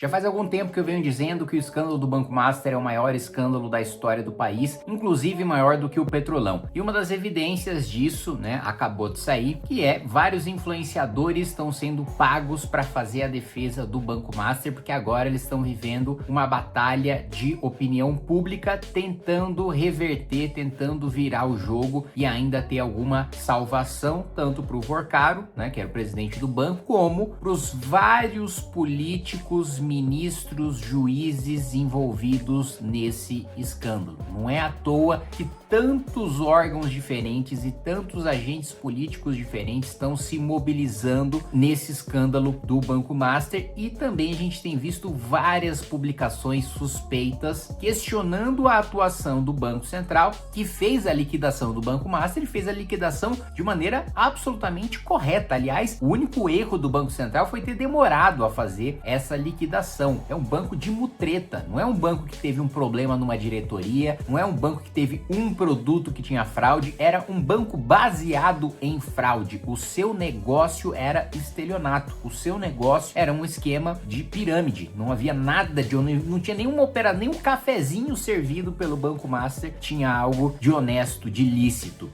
Já faz algum tempo que eu venho dizendo que o escândalo do Banco Master é o maior escândalo da história do país, inclusive maior do que o Petrolão. E uma das evidências disso, acabou de sair, que é vários influenciadores estão sendo pagos para fazer a defesa do Banco Master, porque agora eles estão vivendo uma batalha de opinião pública, tentando reverter, tentando virar o jogo e ainda ter alguma salvação, tanto para o Vorcaro, que era o presidente do banco, como para os vários políticos, ministros, juízes envolvidos nesse escândalo. Não é à toa que tantos órgãos diferentes e tantos agentes políticos diferentes estão se mobilizando nesse escândalo do Banco Master, e também a gente tem visto várias publicações suspeitas questionando a atuação do Banco Central, que fez a liquidação do Banco Master e fez a liquidação de maneira absolutamente correta. Aliás, o único erro do Banco Central foi ter demorado a fazer essa liquidação. É um banco de mutreta, não é um banco que teve um problema numa diretoria, não é um banco que teve um produto que tinha fraude, era um banco baseado em fraude. O seu negócio era estelionato, o seu negócio era um esquema de pirâmide, não havia nada de, não tinha nenhuma operação, nem um cafezinho servido pelo Banco Master tinha algo de honesto, de lícito,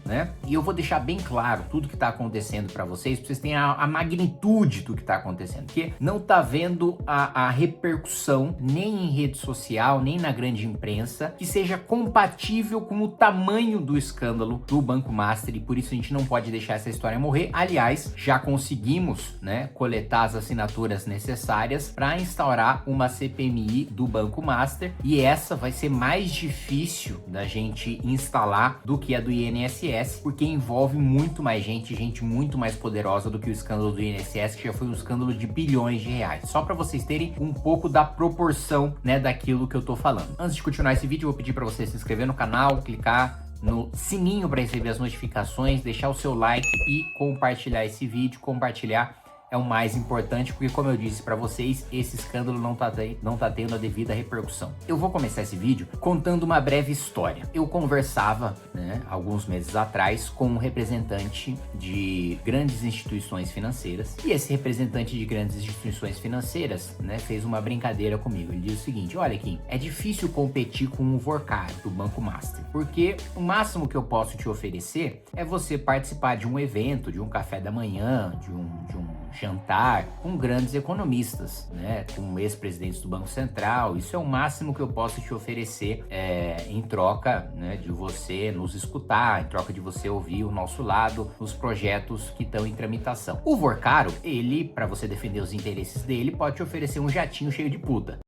E eu vou deixar bem claro tudo que tá acontecendo para vocês terem a magnitude do que tá acontecendo, porque não tá vendo a repercussão nem em rede social, nem na grande imprensa, que seja compatível com o tamanho do escândalo do Banco Master, e por isso a gente não pode deixar essa história morrer. Aliás, já conseguimos, coletar as assinaturas necessárias para instaurar uma CPMI do Banco Master, e essa vai ser mais difícil da gente instalar do que a do INSS, porque envolve muito mais gente muito mais poderosa do que o escândalo do INSS, que já foi um escândalo de bilhões de reais. Só para vocês terem um pouco da proporção, daquilo que eu tô falando. Antes de continuar esse vídeo, eu vou pedir para você se inscrever no canal, clicar no sininho para receber as notificações, deixar o seu like e compartilhar esse vídeo. Compartilhar é o mais importante, porque, como eu disse para vocês, esse escândalo não tá tendo a devida repercussão. Eu vou começar esse vídeo contando uma breve história. Eu conversava, alguns meses atrás, com um representante de grandes instituições financeiras, e esse representante de grandes instituições financeiras, fez uma brincadeira comigo. Ele disse o seguinte: olha aqui, é difícil competir com o Vorcaro do Banco Master, porque o máximo que eu posso te oferecer é você participar de um evento, de um café da manhã, de um jantar com grandes economistas, com ex-presidentes do Banco Central. Isso é o máximo que eu posso te oferecer em troca, de você nos escutar, em troca de você ouvir o nosso lado nos projetos que estão em tramitação. O Vorcaro, ele, para você defender os interesses dele, pode te oferecer um jatinho cheio de puta.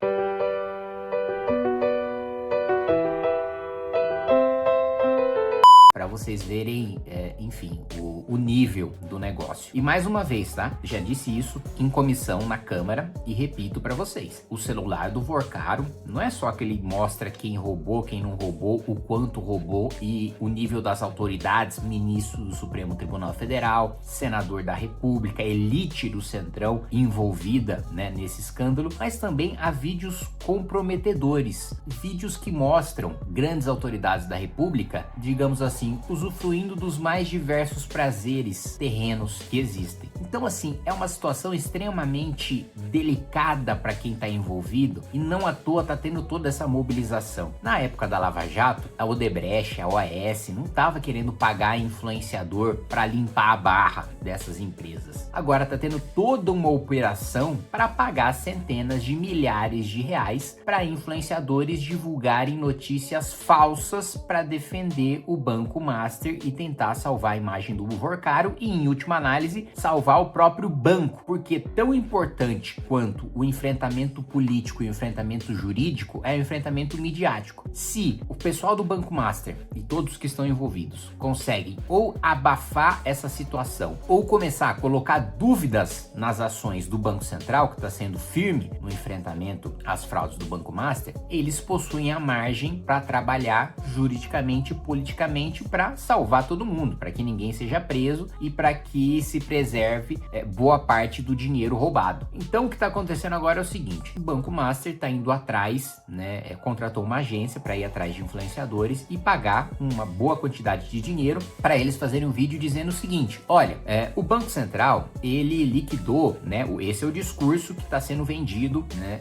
Para vocês verem, enfim, o nível do negócio. E mais uma vez, já disse isso em comissão na Câmara e repito para vocês: o celular do Vorcaro não é só que ele mostra quem roubou, quem não roubou, o quanto roubou e o nível das autoridades, ministro do Supremo Tribunal Federal, senador da República, elite do Centrão envolvida, nesse escândalo, mas também há vídeos comprometedores, vídeos que mostram grandes autoridades da República, digamos assim, usufruindo dos mais diversos prazeres terrenos que existem. Então, assim, é uma situação extremamente delicada para quem está envolvido, e não à toa tá tendo toda essa mobilização. Na época da Lava Jato, a Odebrecht, a OAS, não estava querendo pagar influenciador para limpar a barra dessas empresas. Agora tá tendo toda uma operação para pagar centenas de milhares de reais para influenciadores divulgarem notícias falsas para defender o Banco Master e tentar salvar a imagem do Vorcaro e, em última análise, salvar o próprio banco, porque tão importante quanto o enfrentamento político e o enfrentamento jurídico é o enfrentamento midiático. Se o pessoal do Banco Master e todos que estão envolvidos conseguem ou abafar essa situação ou começar a colocar dúvidas nas ações do Banco Central, que está sendo firme no enfrentamento às fraudes do Banco Master, eles possuem a margem para trabalhar juridicamente e politicamente para salvar todo mundo, para que ninguém seja preso e para que se preserve boa parte do dinheiro roubado. Então o que está acontecendo agora é o seguinte: o Banco Master está indo atrás, né, contratou uma agência para ir atrás de influenciadores e pagar uma boa quantidade de dinheiro para eles fazerem um vídeo dizendo o seguinte: olha, o Banco Central, ele liquidou, né, esse é o discurso que está sendo vendido, né,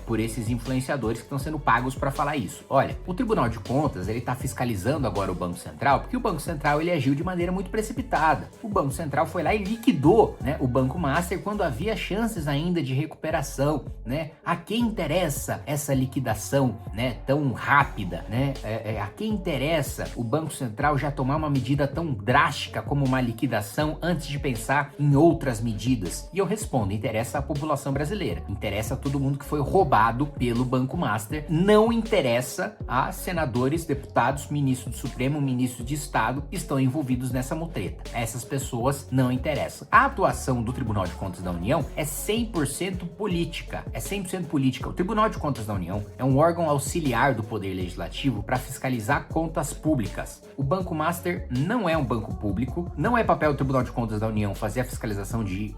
por esses influenciadores que estão sendo pagos para falar isso. Olha, o Tribunal de Contas, ele está fiscalizando agora o Banco Central, porque o Banco Central, ele agiu de maneira muito precipitada. O Banco Central foi lá e liquidou, né, o Banco Master quando havia chances ainda de recuperação, né? A quem interessa essa liquidação, né, tão rápida, né? A quem interessa o Banco Central já tomar uma medida tão drástica como uma liquidação antes de pensar em outras medidas? E eu respondo: interessa a população brasileira, interessa a todo mundo que foi roubado pelo Banco Master, não interessa a senadores, deputados, ministros do Supremo, ministros de Estado que estão envolvidos nessa mutreta. Essas pessoas não interessam. A atuação do Tribunal de Contas da União é 100% política, é 100% política. O Tribunal de Contas da União é um órgão auxiliar do Poder Legislativo para fiscalizar contas públicas. O Banco Master não é um banco público, não é papel do Tribunal de Contas da União fazer a fiscalização de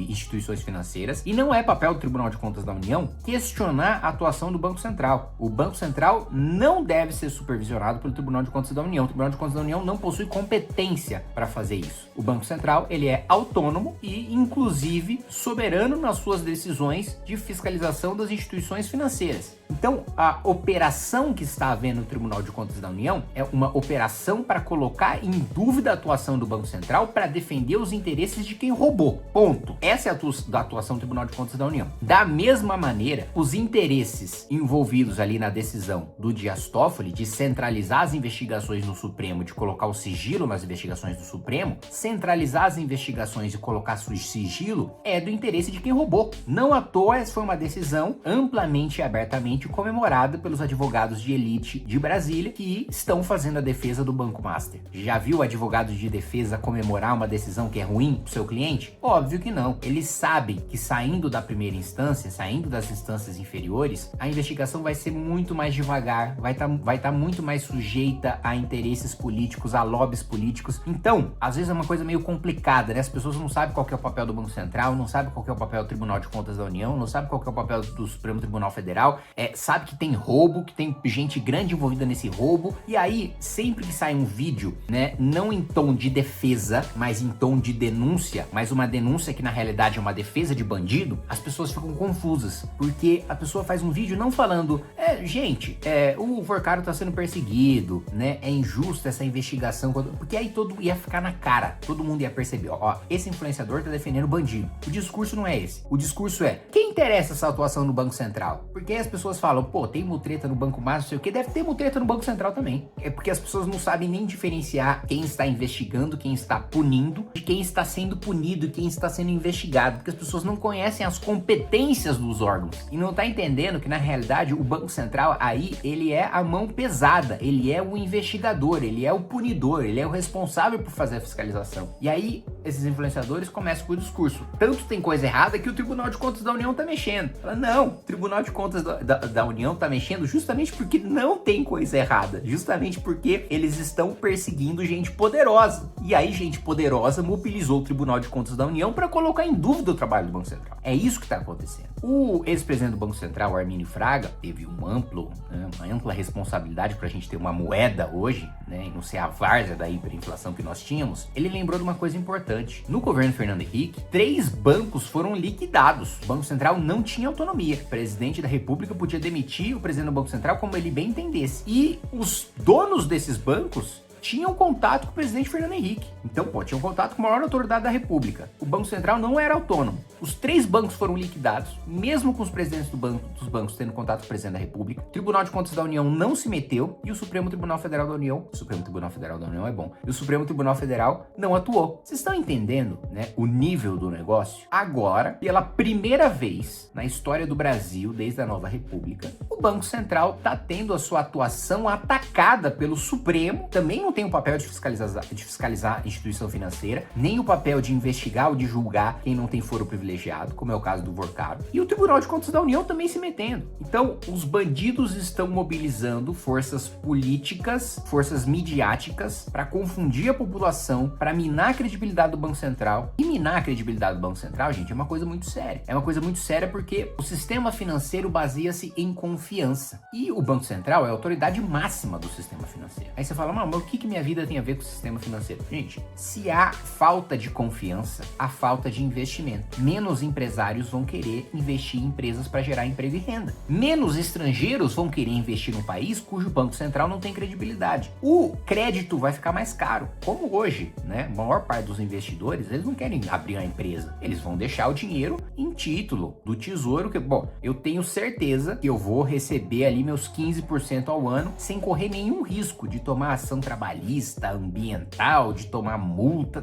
instituições financeiras e não é papel do Tribunal de Contas da União questionar a atuação do Banco Central. O Banco Central não deve ser supervisionado pelo Tribunal de Contas da União. O Tribunal de Contas da União não possui competência para fazer isso. O Banco Central, ele é autônomo e, inclusive, soberano nas suas decisões de fiscalização das instituições financeiras. Então, a operação que está havendo no Tribunal de Contas da União é uma operação para colocar em dúvida a atuação do Banco Central para defender os interesses de quem roubou. Ponto. Essa é a atuação do Tribunal de Contas da União. Da mesma maneira, os interesses envolvidos ali na decisão do Dias Toffoli de centralizar as investigações no Supremo, de colocar o sigilo nas investigações do Supremo, centralizar as investigações e colocar sigilo é do interesse de quem roubou. Não à toa, essa foi uma decisão amplamente e abertamente comemorada pelos advogados de elite de Brasília que estão fazendo a defesa do Banco Master. Já viu advogado de defesa comemorar uma decisão que é ruim para o seu cliente? Óbvio que não. Eles sabem que saindo da primeira instância, saindo das instâncias inferiores, a investigação vai ser muito mais devagar, vai estar muito mais sujeita a interesses políticos, a lobbies políticos. Então, às vezes é uma coisa meio complicada, né? As pessoas não sabem qual que é o papel do Banco Central, não sabem qual que é o papel do Tribunal de Contas da União, não sabem qual que é o papel do Supremo Tribunal Federal, sabe que tem roubo, que tem gente grande envolvida nesse roubo, e aí, sempre que sai um vídeo, né, não em tom de defesa, mas em tom de denúncia, mas uma denúncia que na realidade é uma defesa de bandido, as pessoas ficam confusas, porque a pessoa faz um vídeo não falando, gente, o Forcaro tá sendo perseguido, né, é injusta essa investigação, porque aí todo ia ficar na cara, todo mundo ia perceber, ó, esse influenciador tá defendendo o bandido. O discurso não é esse, o discurso é, quem interessa essa atuação no Banco Central? Porque as pessoas falam, pô, tem mutreta no Banco Master, não sei o que, deve ter mutreta no Banco Central também. É porque as pessoas não sabem nem diferenciar quem está investigando, quem está punindo, de quem está sendo punido e quem está sendo investigado, porque as pessoas não conhecem as competências dos órgãos e não tá entendendo que na realidade o Banco Central aí, ele é a mão pesada, ele é o investigador, ele é o punidor, ele é o responsável por fazer a fiscalização. E aí, esses influenciadores começam com o discurso, tanto tem coisa errada que o Tribunal de Contas da União tá mexendo. Fala, não, o Tribunal de Contas da União tá mexendo justamente porque não tem coisa errada, justamente porque eles estão perseguindo gente poderosa. E aí, gente poderosa mobilizou o Tribunal de Contas da União para colocar em dúvida o trabalho do Banco Central. É isso que tá acontecendo. O ex-presidente do Banco Central, Arminio Fraga, teve uma ampla responsabilidade pra gente ter uma moeda hoje, né, e não ser a várzea da hiperinflação que nós tínhamos. Ele lembrou de uma coisa importante. No governo Fernando Henrique, 3 bancos foram liquidados. O Banco Central não tinha autonomia. O presidente da República podia demitir o presidente do Banco Central como ele bem entendesse. E os donos desses bancos tinham contato com o presidente Fernando Henrique. Então, tinham contato com a maior autoridade da República. O Banco Central não era autônomo. Os 3 bancos foram liquidados, mesmo com os presidentes dos bancos tendo contato com o presidente da República. O Tribunal de Contas da União não se meteu e o Supremo Tribunal Federal da União, é bom, e o Supremo Tribunal Federal não atuou. Vocês estão entendendo, né, o nível do negócio? Agora, pela primeira vez na história do Brasil, desde a nova República, o Banco Central está tendo a sua atuação atacada pelo Supremo, também no não tem o papel de fiscalizar a instituição financeira, nem o papel de investigar ou de julgar quem não tem foro privilegiado, como é o caso do Vorcaro. E o Tribunal de Contas da União também se metendo. Então, os bandidos estão mobilizando forças políticas, forças midiáticas para confundir a população, para minar a credibilidade do Banco Central. E minar a credibilidade do Banco Central, gente, é uma coisa muito séria. É uma coisa muito séria porque o sistema financeiro baseia-se em confiança. E o Banco Central é a autoridade máxima do sistema financeiro. Aí você fala, mas o que minha vida tem a ver com o sistema financeiro? Gente, se há falta de confiança, há falta de investimento. Menos empresários vão querer investir em empresas para gerar emprego e renda. Menos estrangeiros vão querer investir num país cujo Banco Central não tem credibilidade. O crédito vai ficar mais caro, como hoje, né? A maior parte dos investidores, eles não querem abrir uma empresa. Eles vão deixar o dinheiro em título do Tesouro, que, bom, eu tenho certeza que eu vou receber ali meus 15% ao ano sem correr nenhum risco de tomar ação trabalhista, ambiental, de tomar multa,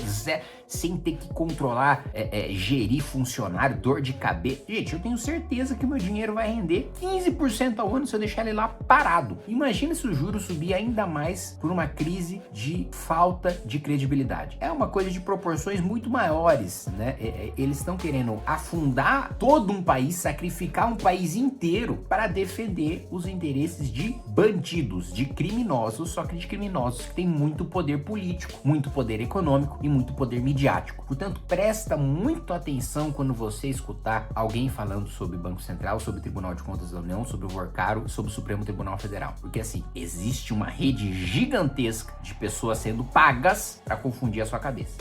sem ter que controlar, gerir funcionário, dor de cabeça. Gente, eu tenho certeza que o meu dinheiro vai render 15% ao ano se eu deixar ele lá parado. Imagina se o juro subir ainda mais por uma crise de falta de credibilidade. É uma coisa de proporções muito maiores, né? Eles estão querendo afundar todo um país, sacrificar um país inteiro para defender os interesses de bandidos, de criminosos, só que de criminosos que têm muito poder político, muito poder econômico e muito poder midiático. Portanto, presta muito atenção quando você escutar alguém falando sobre Banco Central, sobre o Tribunal de Contas da União, sobre o Vorcaro e sobre o Supremo Tribunal Federal. Porque assim, existe uma rede gigantesca de pessoas sendo pagas para confundir a sua cabeça.